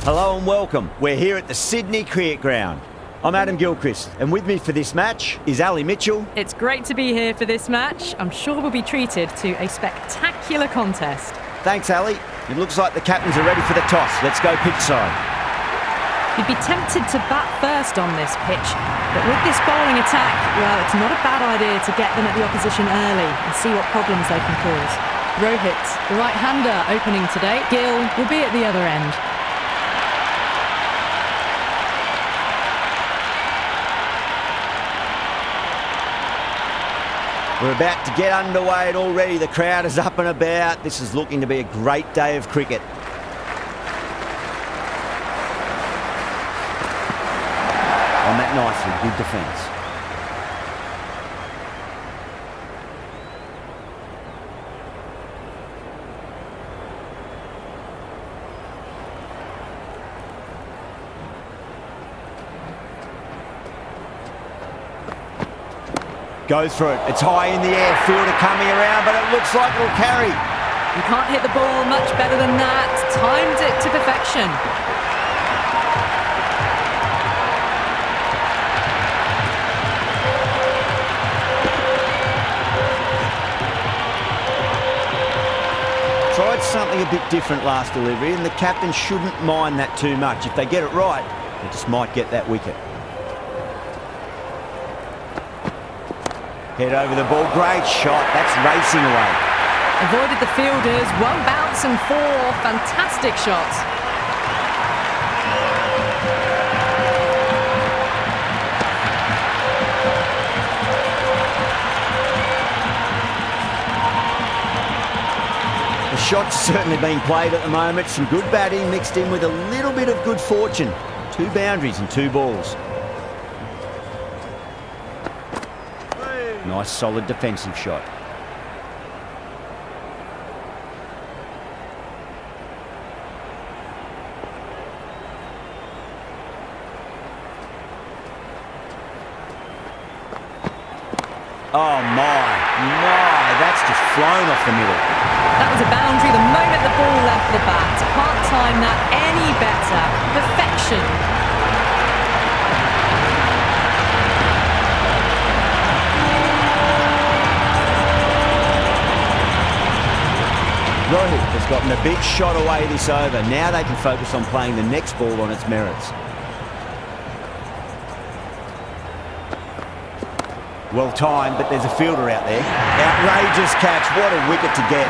Hello and welcome. We're here at the Sydney Cricket Ground. I'm Adam Gilchrist, and with me for this match is Ali Mitchell. It's great to be here for this match. I'm sure we'll be treated to a spectacular contest. Thanks, Ali. It looks like the captains are ready for the toss. Let's go pitch side. You'd be tempted to bat first on this pitch, but with this bowling attack, well, it's not a bad idea to get them at the opposition early and see what problems they can cause. Rohit, the right-hander, opening today. Gill will be at the other end. We're about to get underway and already the crowd is up and about. This is looking to be a great day of cricket. On that nicely, good defence. Goes for it. It's high in the air. Fielder coming around, but it looks like it'll carry. You can't hit the ball much better than that. Timed it to perfection. Tried something a bit different last delivery, and the captain shouldn't mind that too much. If they get it right, they just might get that wicket. Head over the ball, great shot, that's racing away. Avoided the fielders, one bounce and four, fantastic shots. The shot's certainly being played at the moment, some good batting mixed in with a little bit of good fortune. 2 boundaries and 2 balls. Nice solid defensive shot. Oh my, that's just flown off the middle. That was a boundary the moment the ball left the bat. Can't time that any better. Perfection. Rohit has gotten a big shot away this over. Now they can focus on playing the next ball on its merits. Well timed, but there's a fielder out there. Outrageous catch. What a wicket to get.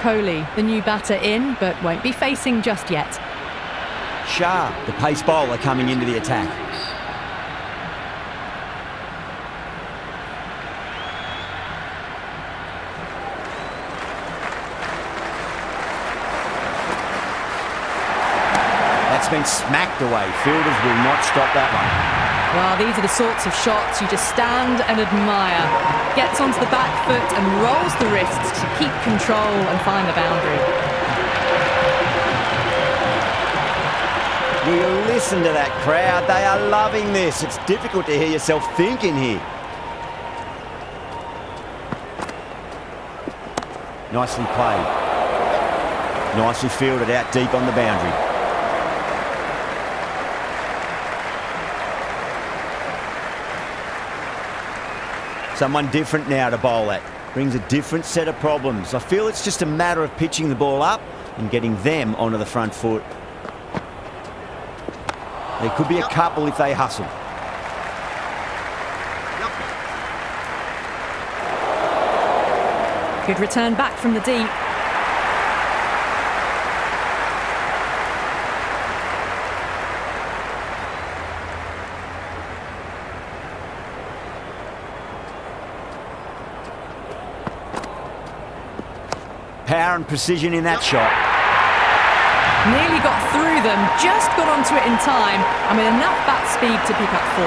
Kohli, the new batter in, but won't be facing just yet. Shah, the pace bowler, coming into the attack. That's been smacked away. Fielders will not stop that one. Well, these are the sorts of shots you just stand and admire. Gets onto the back foot and rolls the wrists to keep control and find the boundary. Will you listen to that crowd? They are loving this. It's difficult to hear yourself thinking here. Nicely played. Nicely fielded out deep on the boundary. Someone different now to bowl at. Brings a different set of problems. I feel it's just a matter of pitching the ball up and getting them onto the front foot. There could be a couple if they hustle. Good return back from the deep. Power and precision in that shot. got through them, just got onto it in time, and with enough bat speed to pick up 4.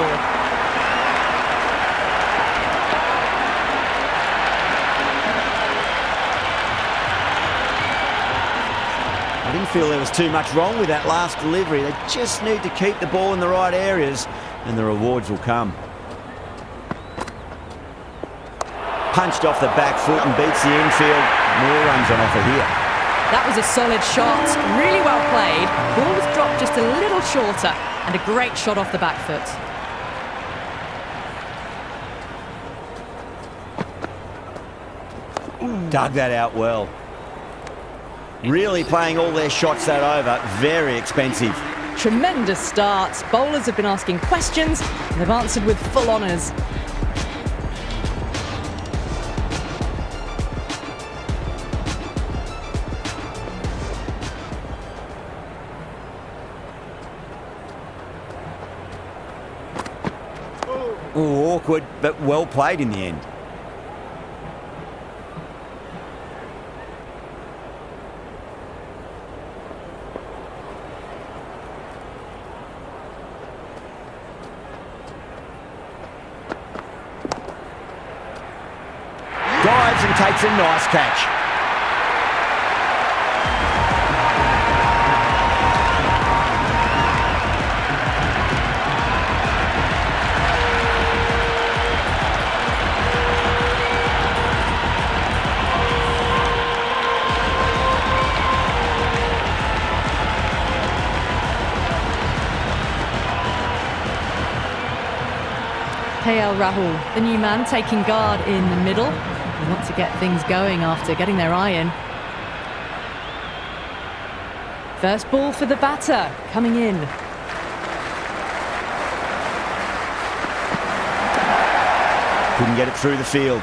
I didn't feel there was too much wrong with that last delivery. They just need to keep the ball in the right areas and the rewards will come. Punched off the back foot and beats the infield. More runs on offer here. That was a solid shot, really well played. Ball was dropped just a little shorter and a great shot off the back foot. Dug that out well. Really playing all their shots that over. Very expensive. Tremendous starts. Bowlers have been asking questions and they've answered with full honours. Oh, awkward, but well played in the end. Dives and takes a nice catch. KL Rahul, the new man taking guard in the middle. They want to get things going after getting their eye in. First ball for the batter, coming in. Couldn't get it through the field.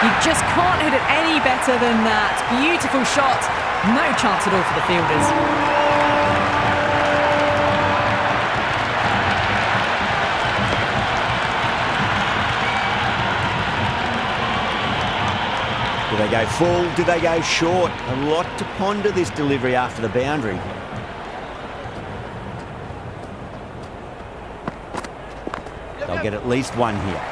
You just can't hit it any better than that. Beautiful shot. No chance at all for the fielders. Do they go full? Do they go short? A lot to ponder this delivery after the boundary. They'll get at least one here.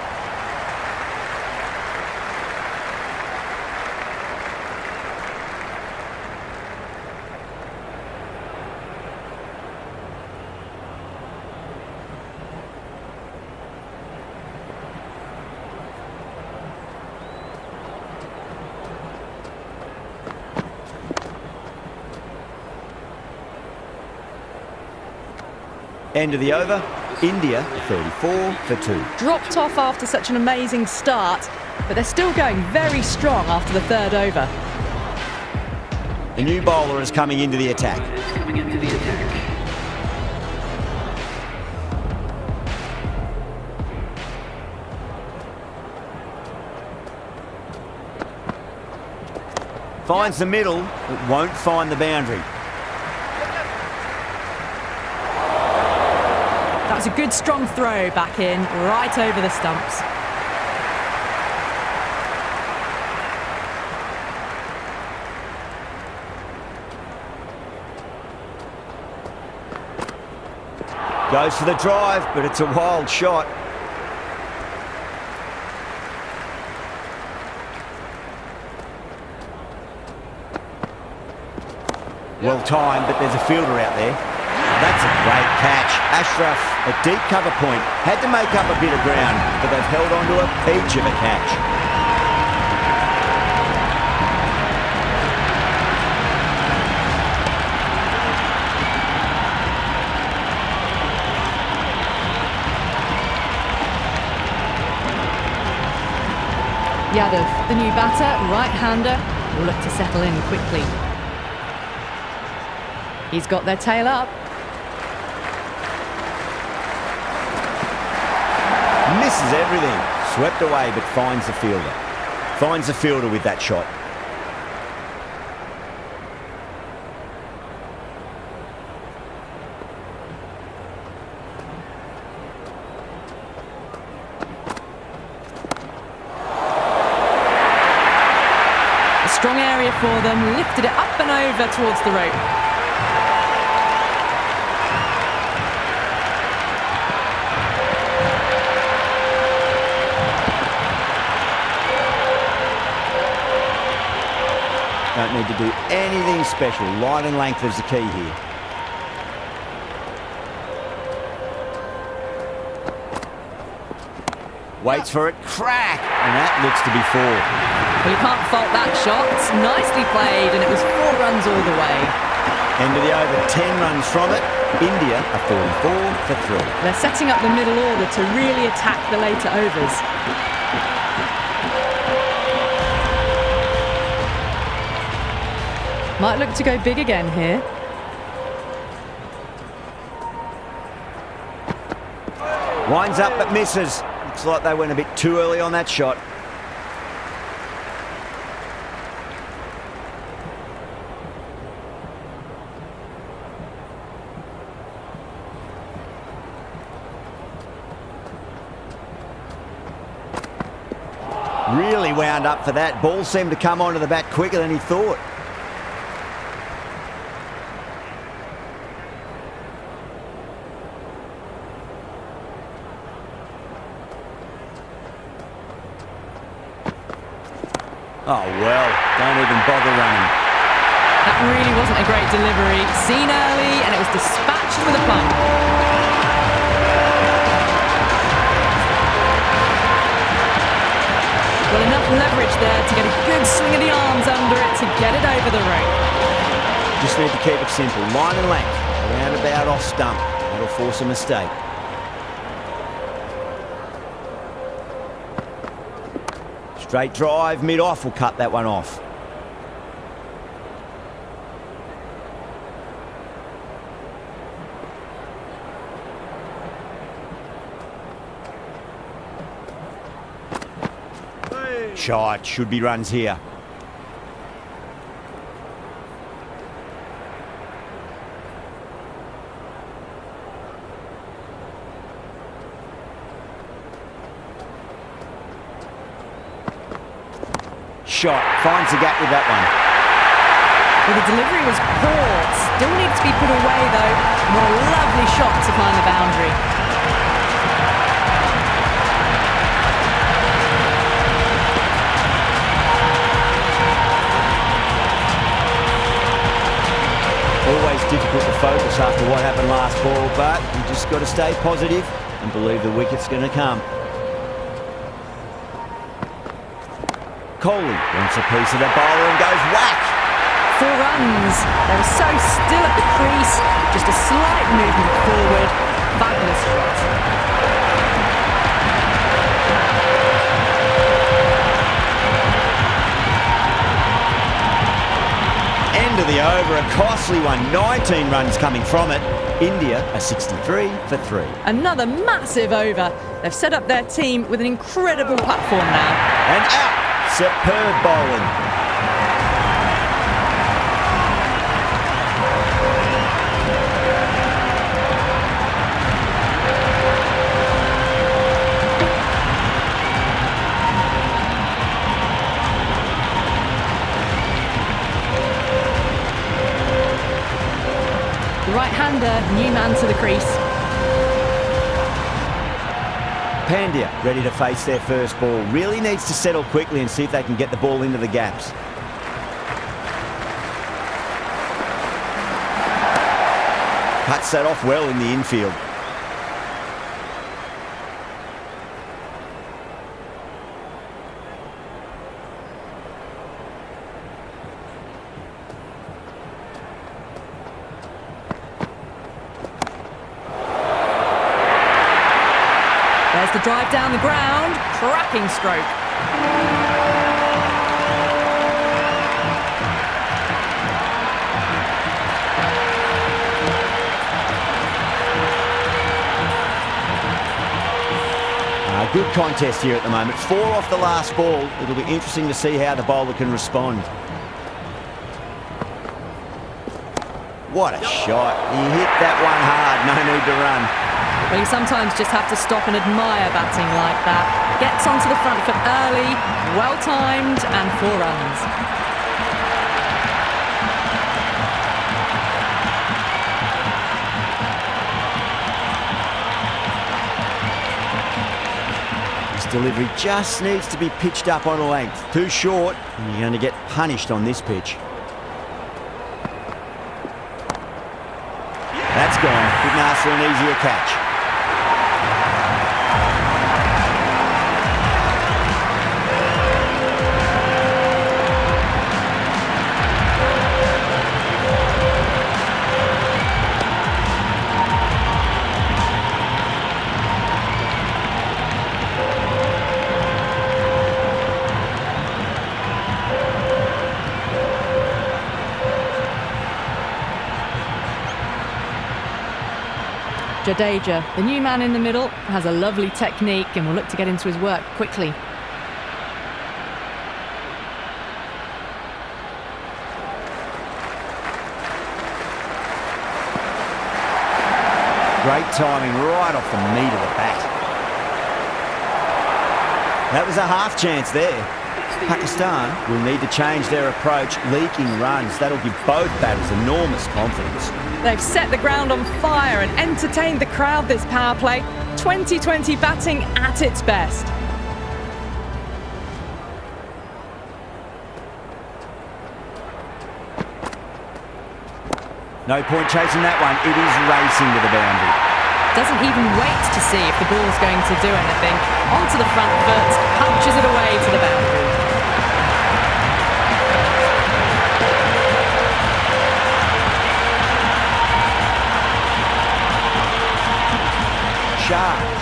End of the over, India 34 for 2. Dropped off after such an amazing start, but they're still going very strong after the third over. The new bowler is coming into the attack. Finds the middle, but won't find the boundary. That was a good strong throw back in, right over the stumps. Goes for the drive, but it's a wild shot. Well timed, but there's a fielder out there. That's a great catch. Ashraf, a deep cover point, had to make up a bit of ground, but they've held on to a peach of a catch. Yadav, the new batter, right-hander, will look to settle in quickly. He's got their tail up. Misses everything. Swept away, but finds the fielder. Finds the fielder with that shot. for them, lifted it up and over towards the rope. Don't need to do anything special. Line and length is the key here. Waits for it, crack! And that looks to be 4. Well, you can't fault that shot. It's nicely played, and it was 4 runs all the way. End of the over, 10 runs from it. India are 44 for 3. They're setting up the middle order to really attack the later overs. Might look to go big again here. Winds up but misses. Looks like they went a bit too early on that shot. Really wound up for that. Ball seemed to come onto the bat quicker than he thought. Oh, well, don't even bother running. That really wasn't a great delivery. Seen early, and it was dispatched with a plump. Well, enough leverage there to get a good swing of the arms under it to get it over the rope. Just need to keep it simple. Line and length. Around about off stump. That'll force a mistake. Straight drive, mid-off will cut that one off. Shot, should be runs here. Shot, finds the gap with that one. Well, the delivery was poor. Still needs to be put away, though. What a lovely shot to find the boundary. Always difficult to focus after what happened last ball, but you just got to stay positive and believe the wicket's going to come. Kohli wants a piece of the bowler and goes whack. 4 runs. They were so still at the crease. Just a slight movement forward. Fabulous shot. End of the over, a costly one. 19 runs coming from it. India are 63 for 3. Another massive over. They've set up their team with an incredible platform now. And out. Superb bowling. The right-hander, new man to the crease. Pandya ready to face their first ball. Really needs to settle quickly and see if they can get the ball into the gaps. Cuts that off well in the infield. There's the drive down the ground. Cracking stroke. Good contest here at the moment. 4 off the last ball. It'll be interesting to see how the bowler can respond. What a shot. He hit that one hard. No need to run. Well, you sometimes just have to stop and admire batting like that. Gets onto the front foot early, well-timed, and 4 runs. delivery just needs to be pitched up on a length. Too short, and you're going to get punished on this pitch. That's gone. Couldn't ask for an easier catch. Jadeja, the new man in the middle, has a lovely technique and will look to get into his work quickly. Great timing right off the meat of the bat. That was a half chance there. Pakistan will need to change their approach, leaking runs. That'll give both batters enormous confidence. They've set the ground on fire and entertained the crowd this power play. 2020 batting at its best. No point chasing that one. It is racing to the boundary. Doesn't even wait to see if the ball's going to do anything. Onto the front foot, punches it away to the boundary.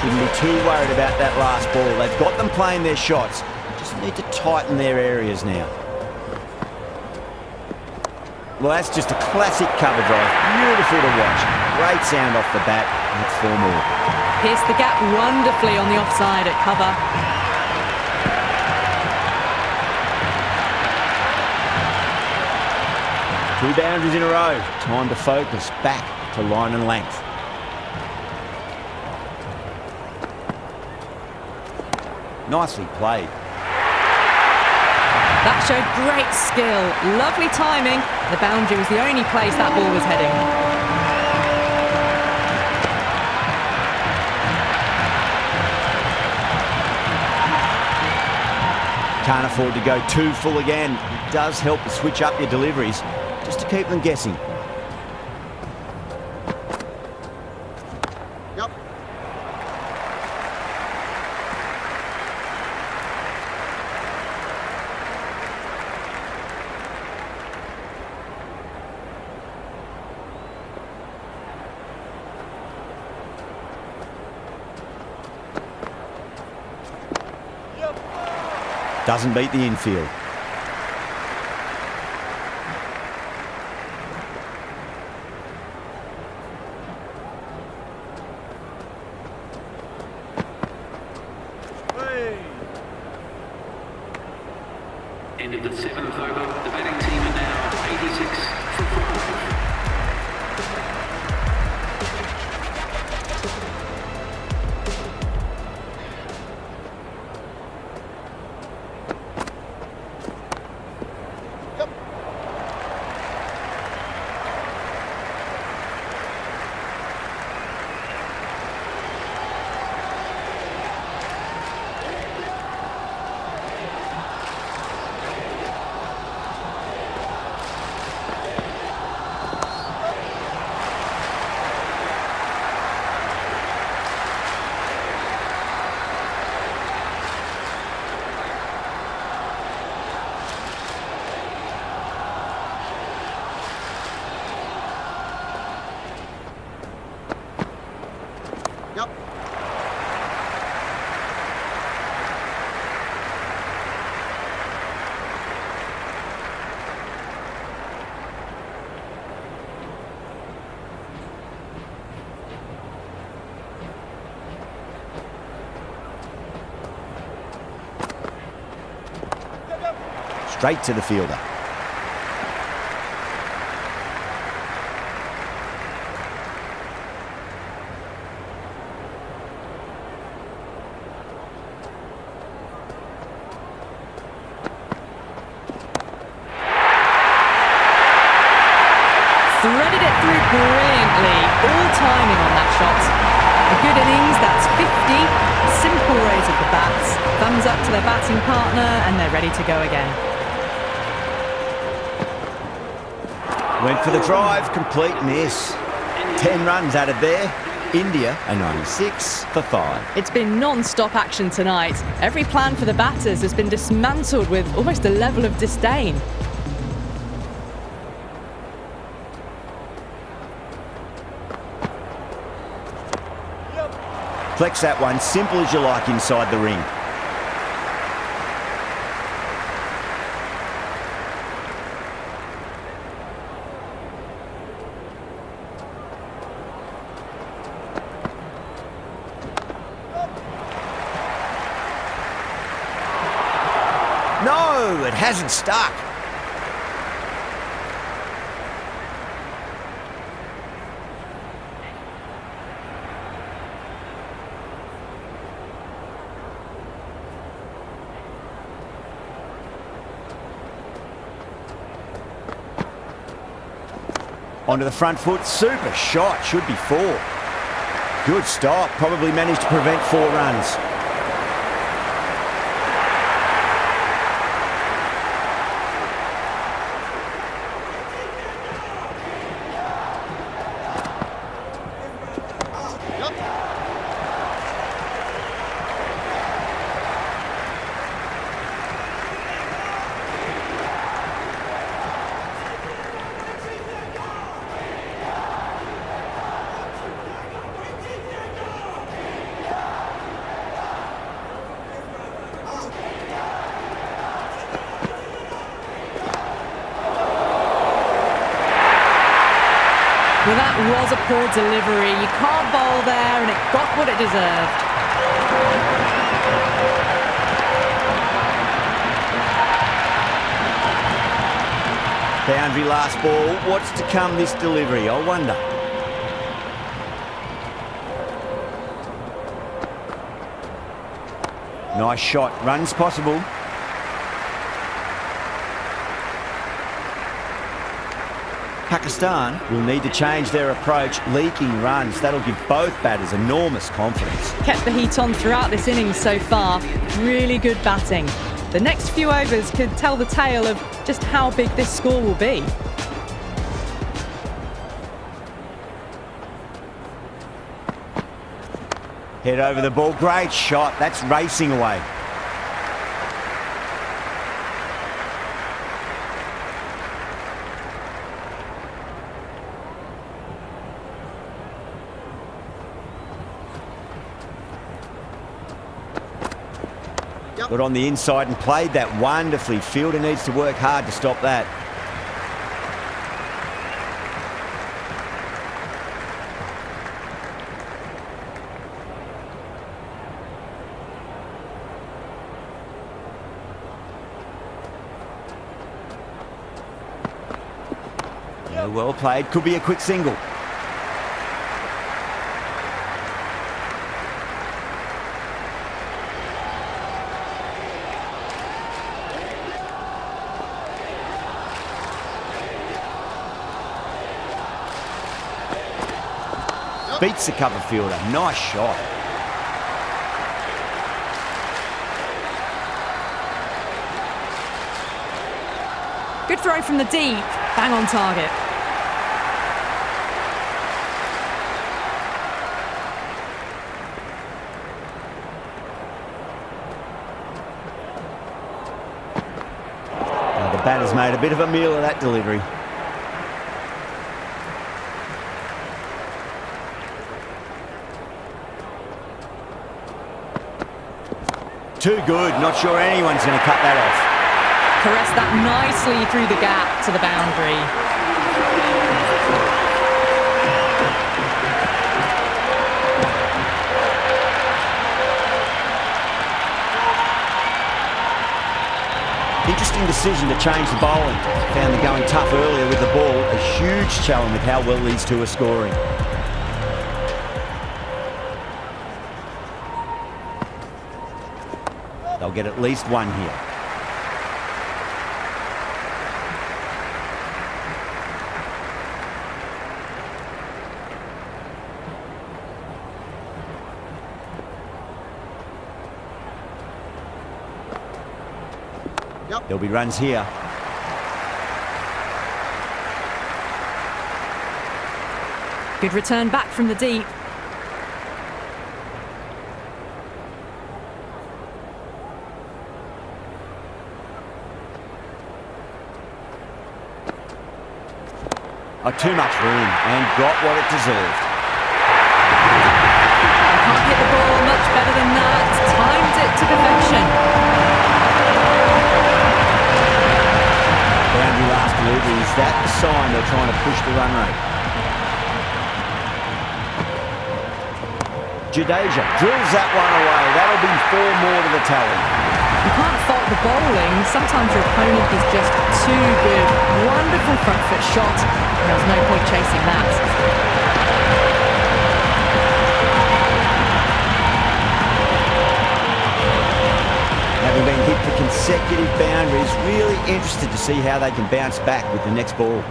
Shouldn't be too worried about that last ball. They've got them playing their shots. Just need to tighten their areas now. Well, that's just a classic cover drive. Beautiful to watch. Great sound off the bat. That's 4 more. Pierced the gap wonderfully on the offside at cover. Two boundaries in a row. Time to focus back to line and length. Nicely played. That showed great skill, lovely timing. The boundary was the only place that ball was heading. Can't afford to go too full again. It does help to switch up your deliveries, just to keep them guessing. Doesn't beat the infield. End of the 7th over. The batting team are now 86 for 5. Straight to the fielder. Threaded it through brilliantly. All timing on that shot. A good innings, that's 50. Simple raise of the bats. Thumbs up to their batting partner, and they're ready to go again. Went for the drive, complete miss. 10 runs added there. India are 96 for 5. It's been non-stop action tonight. Every plan for the batters has been dismantled with almost a level of disdain. Flex that one, simple as you like inside the ring. No, it hasn't stuck. Onto the front foot, super shot, should be 4. Good stop, probably managed to prevent 4 runs. Well, that was a poor delivery. You can't bowl there, and it got what it deserved. Boundary last ball. What's to come this delivery, I wonder. Nice shot. Runs possible. Pakistan will need to change their approach, leaking runs. That'll give both batters enormous confidence. Kept the heat on throughout this innings so far. Really good batting. The next few overs could tell the tale of just how big this score will be. Head over the ball. Great shot. That's racing away. Got on the inside and played that wonderfully. Fielder needs to work hard to stop that. Yeah, well played. Could be a quick single. Beats the cover fielder. Nice shot. Good throw from the deep. Bang on target. Now the batter's made a bit of a meal of that delivery. Too good. Not sure anyone's going to cut that off. Caressed that nicely through the gap to the boundary. Interesting decision to change the bowling. Found the going tough earlier with the ball. A huge challenge with how well these two are scoring. They'll get at least one here. There'll be runs here. Good return back from the deep. Too much room and got what it deserved. Can't hit the ball much better than that. Timed it to perfection. Boundary last delivery. Is that the sign they're trying to push the run rate? Jadeja drills that one away. That'll be 4 more to the tally. You can't fault the bowling. Sometimes your opponent is just too good. Wonderful front foot shot. There's no point chasing that. Having been hit for consecutive boundaries, really interested to see how they can bounce back with the next ball.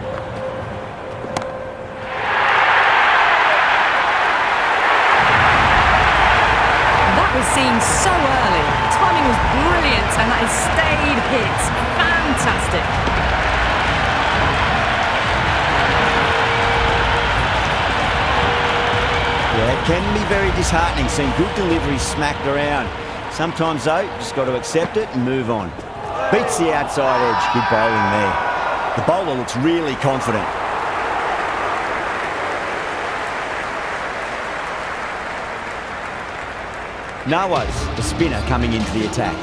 That was seen so early. The timing was brilliant and that has stayed hit. Fantastic. Yeah, it can be very disheartening seeing good deliveries smacked around. Sometimes though, just got to accept it and move on. Beats the outside edge. Good bowling there. The bowler looks really confident. Nawaz, the spinner, coming into the attack.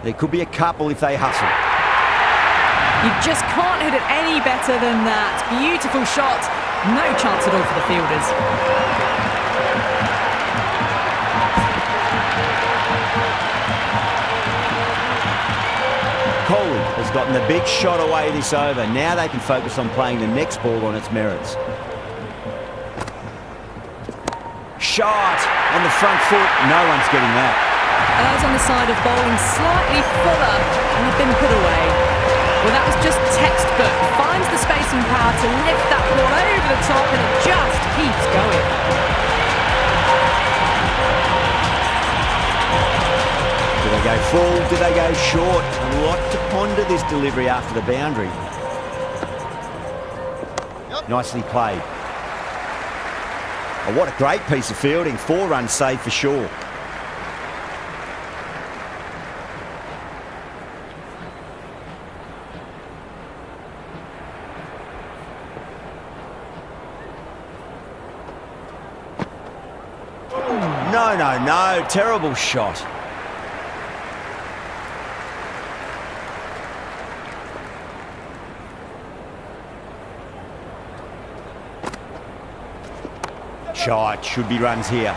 There could be a couple if they hustle. You just can't hit it any better than that. Beautiful shot. No chance at all for the fielders. Kohli has gotten the big shot away this over. Now they can focus on playing the next ball on its merits. Shot on the front foot. No one's getting that. Errs on the side of bowling slightly fuller and have been put away. Well, that was just textbook. Finds the space and power to lift that ball over the top and it just keeps going. Do they go full? Do they go short? A lot to ponder this delivery after the boundary. Nicely played. Oh, what a great piece of fielding. 4 runs saved for sure. No, terrible shot. Shot, should be runs here.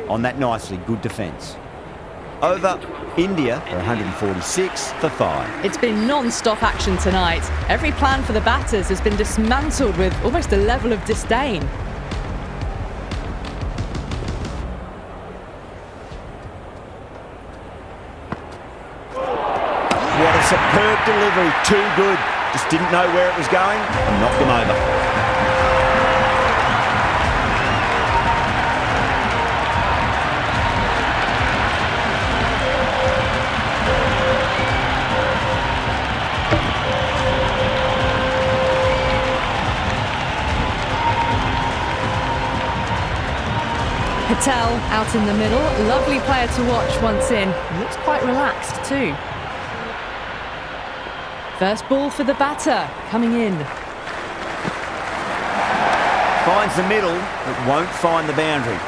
On that nicely, good defence. Over India for 146 for 5. It's been non-stop action tonight. Every plan for the batters has been dismantled with almost a level of disdain. What a superb delivery, too good. Just didn't know where it was going and knocked them over. Patel out in the middle. Lovely player to watch once in. Looks quite relaxed too. First ball for the batter, coming in. Finds the middle, but won't find the boundary.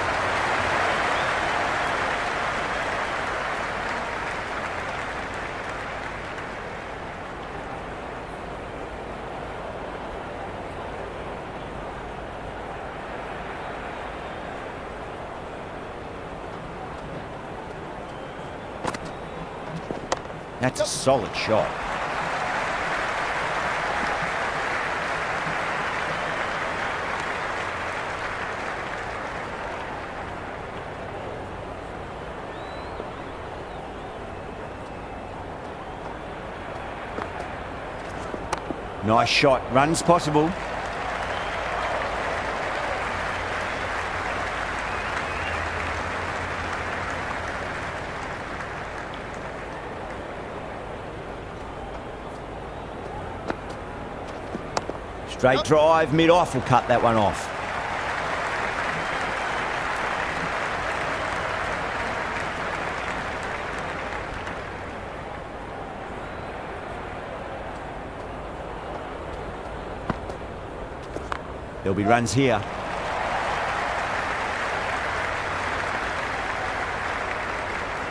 That's a solid shot. Nice shot. Run's possible. Straight drive, mid-off will cut that one off. There'll be runs here.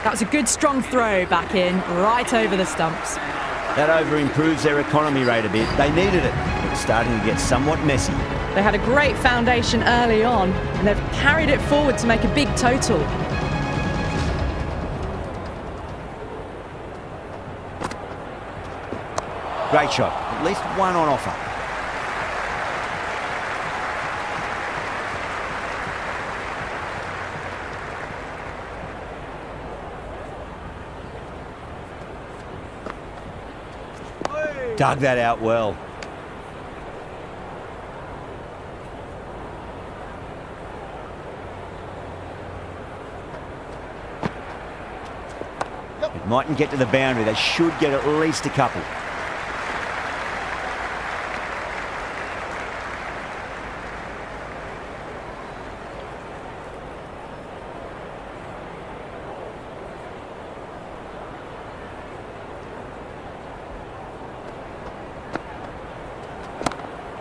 That was a good strong throw back in, right over the stumps. That over improves their economy rate a bit. They needed it. It's starting to get somewhat messy. They had a great foundation early on, and they've carried it forward to make a big total. Great shot. At least one on offer. Dug that out well. It mightn't get to the boundary. They should get at least a couple.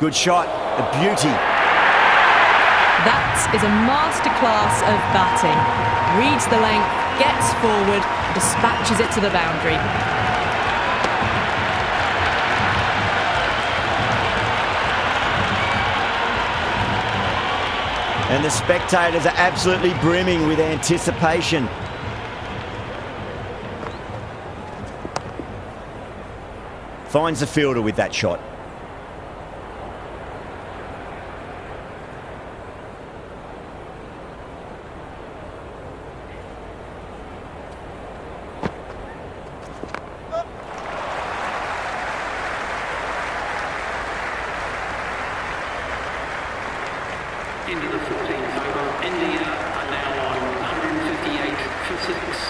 Good shot, a beauty. That is a masterclass of batting. Reads the length, gets forward, dispatches it to the boundary. And the spectators are absolutely brimming with anticipation. Finds the fielder with that shot. Into the 14th over. India are now on 158 for 6.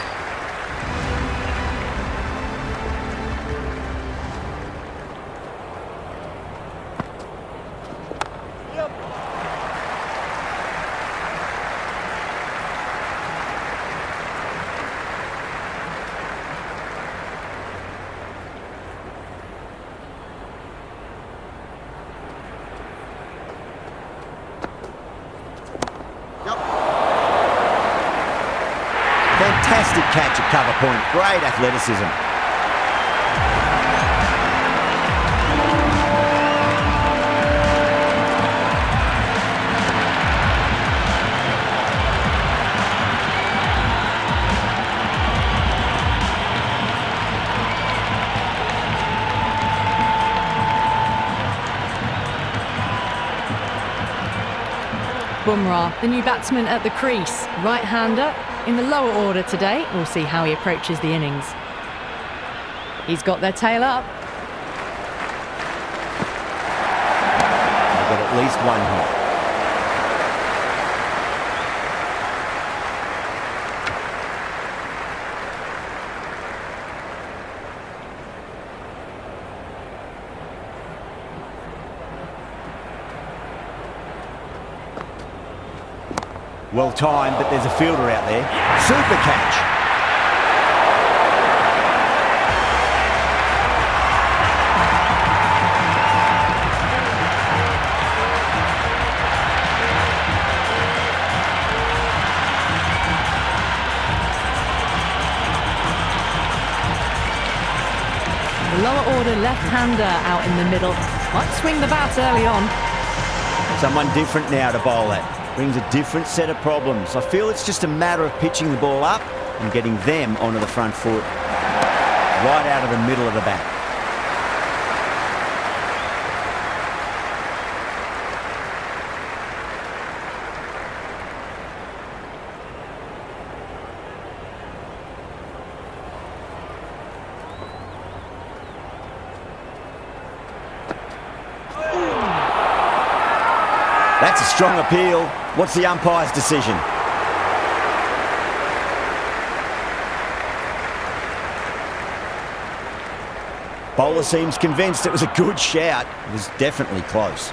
Fantastic catch at cover point. Great athleticism. Bumrah, the new batsman at the crease, right-hander. In the lower order today, we'll see how he approaches the innings. He's got their tail up. They've got at least one hit. Well timed, but there's a fielder out there. Super catch. The lower order left-hander out in the middle. Might swing the bat early on. Someone different now to bowl at. Brings a different set of problems. I feel it's just a matter of pitching the ball up and getting them onto the front foot. right out of the middle of the bat. That's a strong appeal. What's the umpire's decision? Bowler seems convinced it was a good shout. It was definitely close.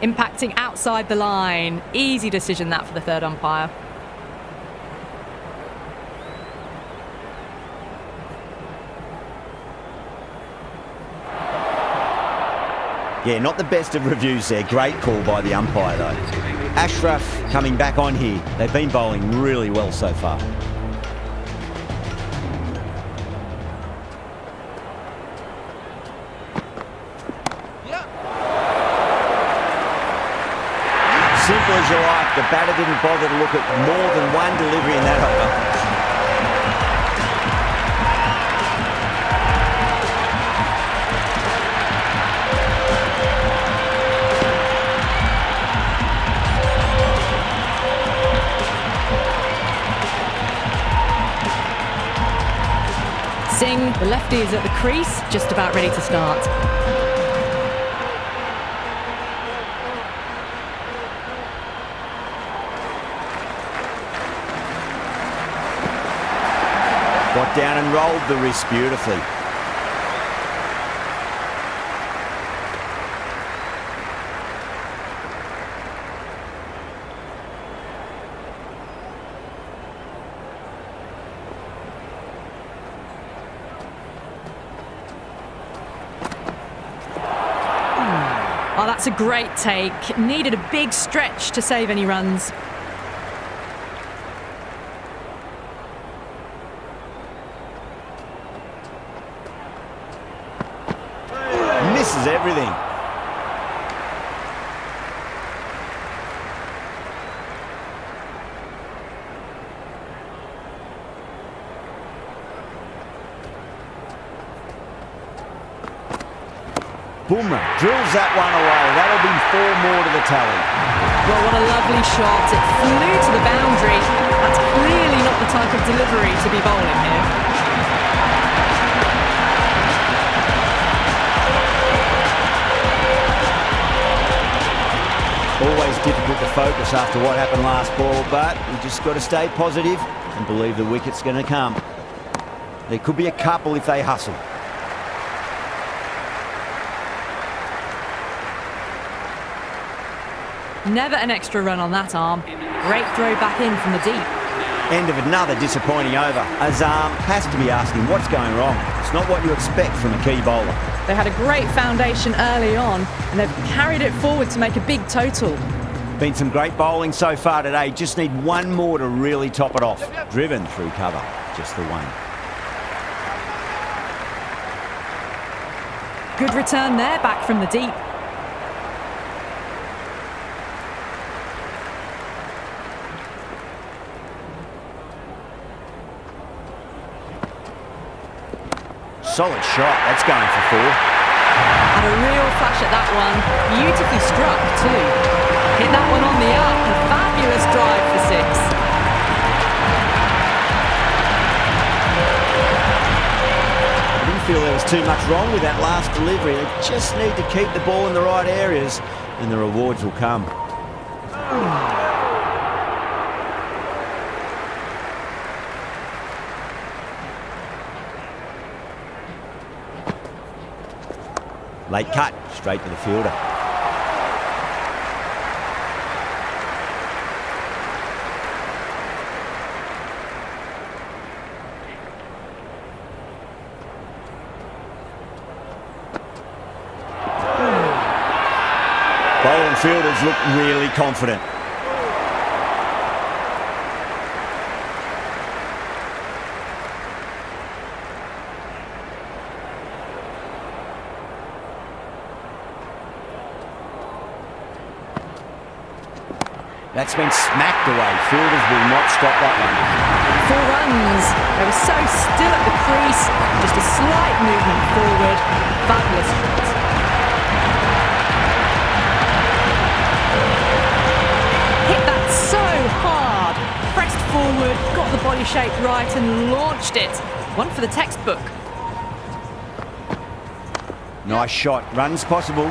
Impacting outside the line. Easy decision that for the third umpire. Yeah, not the best of reviews there. Great call by the umpire, though. Ashraf coming back on here. They've been bowling really well so far. Simple as you like. The batter didn't bother to look at more than one delivery in that over. Singh, the lefty, is at the crease, just about ready to start. Got down and rolled the wrist beautifully. Oh, that's a great take. Needed a big stretch to save any runs. Misses everything. Bumrah drills that one away. That'll be 4 more to the tally. Well, what a lovely shot. It flew to the boundary. That's clearly not the type of delivery to be bowling here. Always difficult to focus after what happened last ball, but you just got to stay positive and believe the wicket's going to come. There could be a couple if they hustle. Never an extra run on that arm. Great throw back in from the deep. End of another disappointing over. Azam has to be asking what's going wrong. It's not what you expect from a key bowler. They had a great foundation early on, and they've carried it forward to make a big total. Been some great bowling so far today. Just need one more to really top it off. Driven through cover. Just the one. Good return there, back from the deep. Solid shot. That's going for 4. Had a real flash at that one. Beautifully struck too. Hit that one on the up. A fabulous drive for 6. I didn't feel there was too much wrong with that last delivery. They just need to keep the ball in the right areas and the rewards will come. Late cut, straight to the fielder. Bowling fielders look really confident. That's been smacked away. Fielders will not stop that one. 4 runs. They were so still at the crease. Just a slight movement forward. Fabulous shot. Hit that so hard. Pressed forward, got the body shape right and launched it. One for the textbook. Nice shot. Runs possible.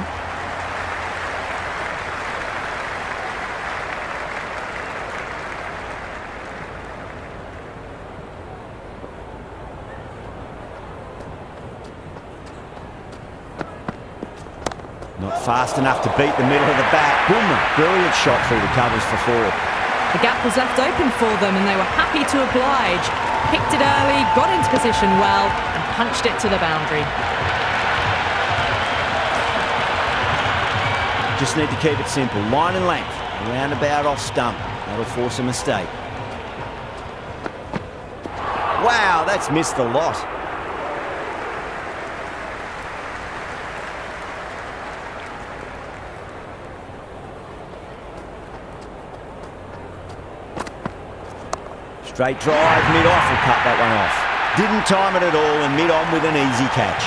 Not fast enough to beat the middle of the bat. Boomer, brilliant shot through the covers for 4. The gap was left open for them and they were happy to oblige. Picked it early, got into position well and punched it to the boundary. Just need to keep it simple. Line and length. Roundabout off stump. That'll force a mistake. Wow, that's missed the lot. Straight drive, mid-off will cut that one off. Didn't time it at all and mid-on with an easy catch.